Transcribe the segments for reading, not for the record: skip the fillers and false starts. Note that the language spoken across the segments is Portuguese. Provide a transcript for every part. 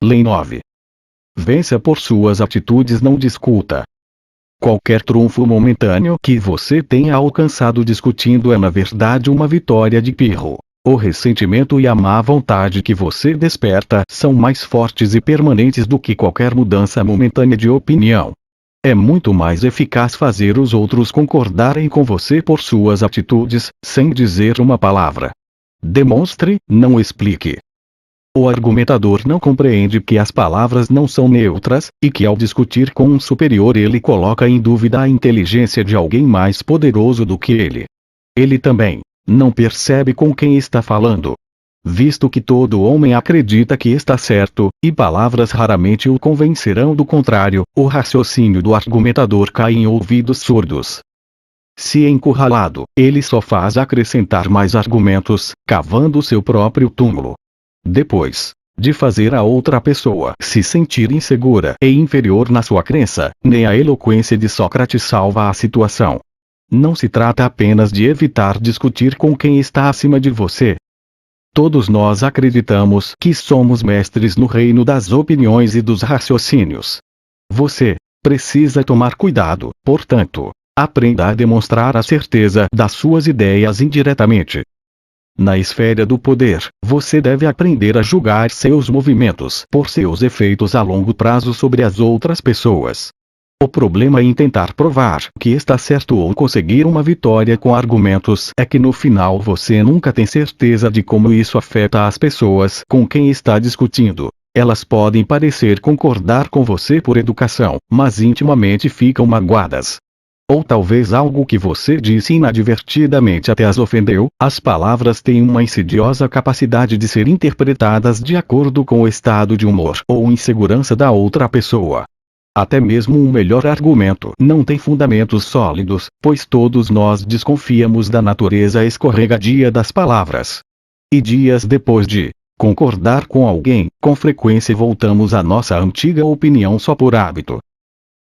Lei 9. Vença por suas atitudes, não discuta. Qualquer trunfo momentâneo que você tenha alcançado discutindo é na verdade uma vitória de pirro. O ressentimento e a má vontade que você desperta são mais fortes e permanentes do que qualquer mudança momentânea de opinião. É muito mais eficaz fazer os outros concordarem com você por suas atitudes, sem dizer uma palavra. Demonstre, não explique. O argumentador não compreende que as palavras não são neutras, e que ao discutir com um superior ele coloca em dúvida a inteligência de alguém mais poderoso do que ele. Ele também não percebe com quem está falando. Visto que todo homem acredita que está certo, e palavras raramente o convencerão do contrário, o raciocínio do argumentador cai em ouvidos surdos. Se encurralado, ele só faz acrescentar mais argumentos, cavando seu próprio túmulo. Depois de fazer a outra pessoa se sentir insegura e inferior na sua crença, nem a eloquência de Sócrates salva a situação. Não se trata apenas de evitar discutir com quem está acima de você. Todos nós acreditamos que somos mestres no reino das opiniões e dos raciocínios. Você precisa tomar cuidado, portanto, aprenda a demonstrar a certeza das suas ideias indiretamente. Na esfera do poder, você deve aprender a julgar seus movimentos por seus efeitos a longo prazo sobre as outras pessoas. O problema em tentar provar que está certo ou conseguir uma vitória com argumentos é que no final você nunca tem certeza de como isso afeta as pessoas com quem está discutindo. Elas podem parecer concordar com você por educação, mas intimamente ficam magoadas. Ou talvez algo que você disse inadvertidamente até as ofendeu. As palavras têm uma insidiosa capacidade de ser interpretadas de acordo com o estado de humor ou insegurança da outra pessoa. Até mesmo um melhor argumento não tem fundamentos sólidos, pois todos nós desconfiamos da natureza escorregadia das palavras. E dias depois de concordar com alguém, com frequência voltamos à nossa antiga opinião só por hábito.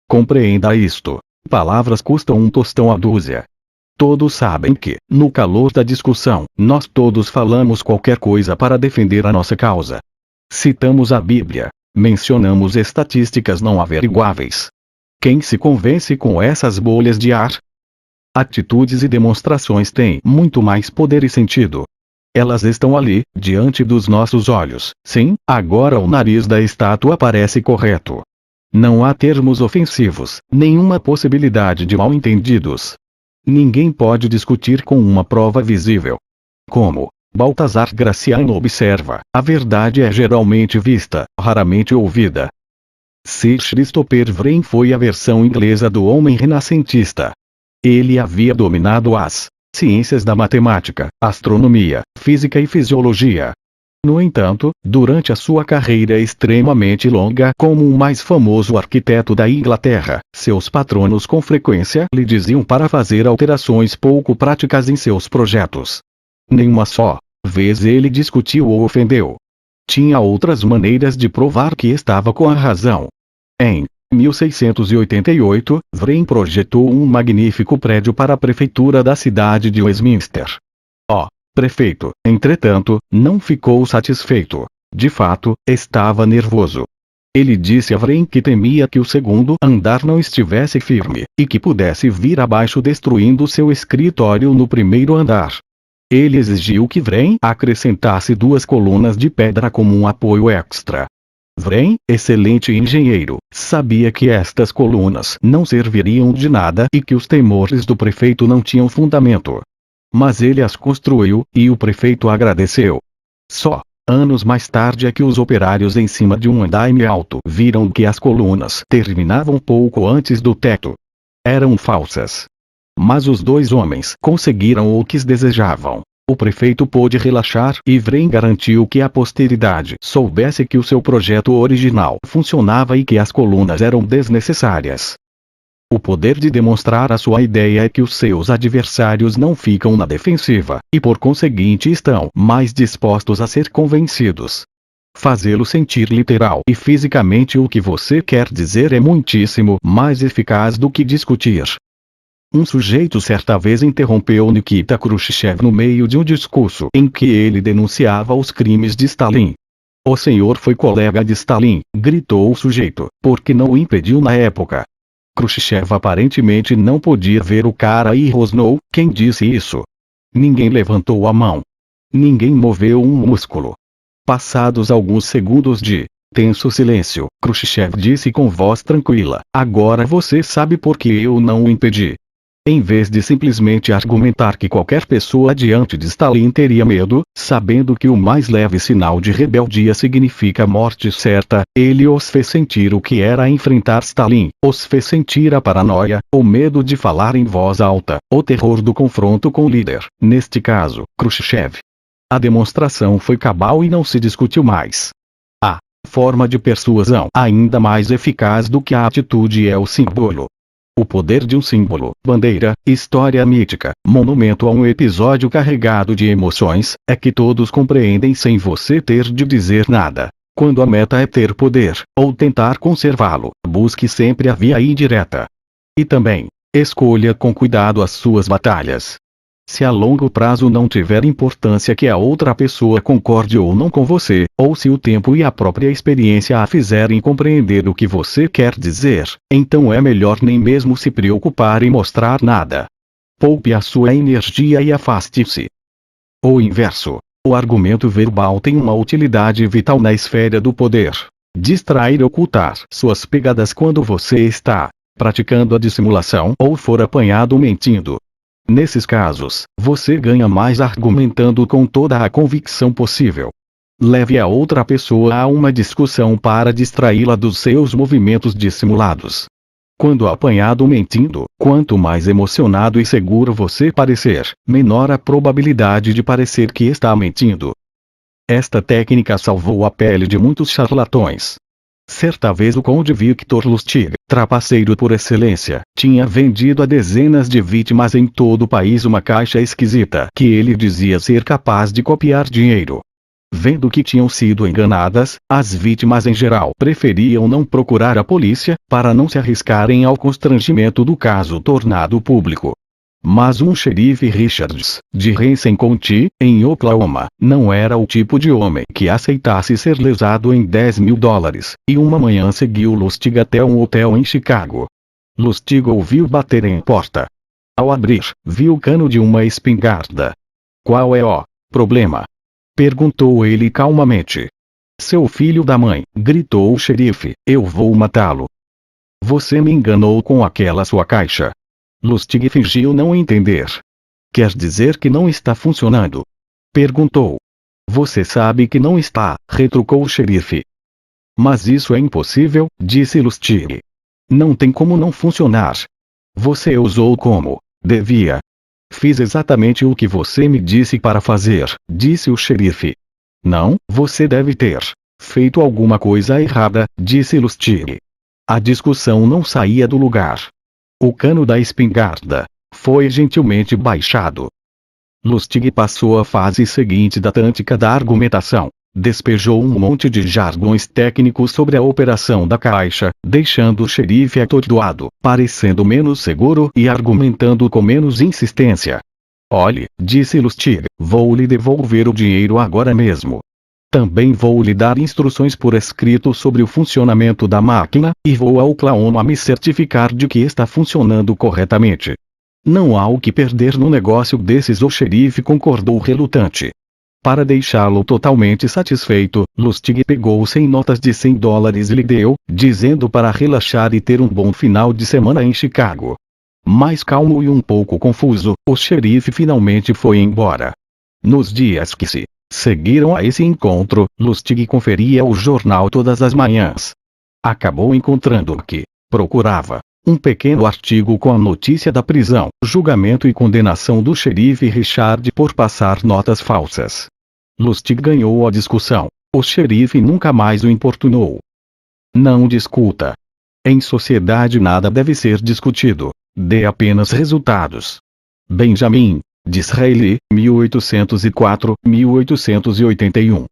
Compreenda isto. Palavras custam um tostão a dúzia. Todos sabem que, no calor da discussão, nós todos falamos qualquer coisa para defender a nossa causa. Citamos a Bíblia. Mencionamos estatísticas não averiguáveis. Quem se convence com essas bolhas de ar? Atitudes e demonstrações têm muito mais poder e sentido. Elas estão ali, diante dos nossos olhos. Sim, agora o nariz da estátua parece correto. Não há termos ofensivos, nenhuma possibilidade de mal-entendidos. Ninguém pode discutir com uma prova visível. Como Baltazar Graciano observa, a verdade é geralmente vista, raramente ouvida. Sir Christopher Wren foi a versão inglesa do homem renascentista. Ele havia dominado as ciências da matemática, astronomia, física e fisiologia. No entanto, durante a sua carreira extremamente longa como o mais famoso arquiteto da Inglaterra, seus patronos com frequência lhe diziam para fazer alterações pouco práticas em seus projetos. Nenhuma só vez ele discutiu ou ofendeu. Tinha outras maneiras de provar que estava com a razão. Em 1688, Wren projetou um magnífico prédio para a prefeitura da cidade de Westminster. O prefeito, entretanto, não ficou satisfeito. De fato, estava nervoso. Ele disse a Wren que temia que o segundo andar não estivesse firme, e que pudesse vir abaixo destruindo seu escritório no primeiro andar. Ele exigiu que Wren acrescentasse 2 colunas de pedra como um apoio extra. Wren, excelente engenheiro, sabia que estas colunas não serviriam de nada e que os temores do prefeito não tinham fundamento. Mas ele as construiu, e o prefeito agradeceu. Só anos mais tarde é que os operários em cima de um andaime alto viram que as colunas terminavam pouco antes do teto. Eram falsas. Mas os 2 homens conseguiram o que desejavam. O prefeito pôde relaxar e Wren garantiu que a posteridade soubesse que o seu projeto original funcionava e que as colunas eram desnecessárias. O poder de demonstrar a sua ideia é que os seus adversários não ficam na defensiva, e por conseguinte estão mais dispostos a ser convencidos. Fazê-lo sentir literal e fisicamente o que você quer dizer é muitíssimo mais eficaz do que discutir. Um sujeito certa vez interrompeu Nikita Khrushchev no meio de um discurso em que ele denunciava os crimes de Stalin. O senhor foi colega de Stalin, gritou o sujeito, porque não o impediu na época. Khrushchev aparentemente não podia ver o cara e rosnou: quem disse isso? Ninguém levantou a mão. Ninguém moveu um músculo. Passados alguns segundos de tenso silêncio, Khrushchev disse com voz tranquila: agora você sabe por que eu não o impedi. Em vez de simplesmente argumentar que qualquer pessoa diante de Stalin teria medo, sabendo que o mais leve sinal de rebeldia significa morte certa, ele os fez sentir o que era enfrentar Stalin, os fez sentir a paranoia, o medo de falar em voz alta, o terror do confronto com o líder, neste caso, Khrushchev. A demonstração foi cabal e não se discutiu mais. A forma de persuasão ainda mais eficaz do que a atitude é o símbolo. O poder de um símbolo, bandeira, história mítica, monumento a um episódio carregado de emoções, é que todos compreendem sem você ter de dizer nada. Quando a meta é ter poder, ou tentar conservá-lo, busque sempre a via indireta. E também, escolha com cuidado as suas batalhas. Se a longo prazo não tiver importância que a outra pessoa concorde ou não com você, ou se o tempo e a própria experiência a fizerem compreender o que você quer dizer, então é melhor nem mesmo se preocupar em mostrar nada. Poupe a sua energia e afaste-se. O inverso. O argumento verbal tem uma utilidade vital na esfera do poder. Distrair e ocultar suas pegadas quando você está praticando a dissimulação ou for apanhado mentindo. Nesses casos, você ganha mais argumentando com toda a convicção possível. Leve a outra pessoa a uma discussão para distraí-la dos seus movimentos dissimulados. Quando apanhado mentindo, quanto mais emocionado e seguro você parecer, menor a probabilidade de parecer que está mentindo. Esta técnica salvou a pele de muitos charlatões. Certa vez o conde Victor Lustig, trapaceiro por excelência, tinha vendido a dezenas de vítimas em todo o país uma caixa esquisita que ele dizia ser capaz de copiar dinheiro. Vendo que tinham sido enganadas, as vítimas em geral preferiam não procurar a polícia, para não se arriscarem ao constrangimento do caso tornado público. Mas um xerife Richards, de Hanson County, em Oklahoma, não era o tipo de homem que aceitasse ser lesado em $10.000, e uma manhã seguiu Lustig até um hotel em Chicago. Lustig ouviu bater em porta. Ao abrir, viu o cano de uma espingarda. Qual é o problema? Perguntou ele calmamente. Seu filho da mãe, gritou o xerife, eu vou matá-lo. Você me enganou com aquela sua caixa. Lustig fingiu não entender. Quer dizer que não está funcionando? Perguntou. Você sabe que não está, retrucou o xerife. Mas isso é impossível, disse Lustig. Não tem como não funcionar. Você usou como devia. Fiz exatamente o que você me disse para fazer, disse o xerife. Não, você deve ter feito alguma coisa errada, disse Lustig. A discussão não saía do lugar. O cano da espingarda foi gentilmente baixado. Lustig passou à fase seguinte da tática da argumentação. Despejou um monte de jargões técnicos sobre a operação da caixa, deixando o xerife atordoado, parecendo menos seguro e argumentando com menos insistência. Olhe, disse Lustig, vou lhe devolver o dinheiro agora mesmo. Também vou lhe dar instruções por escrito sobre o funcionamento da máquina, e vou a Oklahoma me certificar de que está funcionando corretamente. Não há o que perder no negócio desses, o xerife concordou relutante. Para deixá-lo totalmente satisfeito, Lustig pegou 100 notas de $100 e lhe deu, dizendo para relaxar e ter um bom final de semana em Chicago. Mais calmo e um pouco confuso, o xerife finalmente foi embora. Nos dias que se seguiram a esse encontro, Lustig conferia o jornal todas as manhãs. Acabou encontrando o que procurava. Um pequeno artigo com a notícia da prisão, julgamento e condenação do xerife Richard por passar notas falsas. Lustig ganhou a discussão. O xerife nunca mais o importunou. Não discuta. Em sociedade nada deve ser discutido. Dê apenas resultados. Benjamin Disraeli, 1804-1881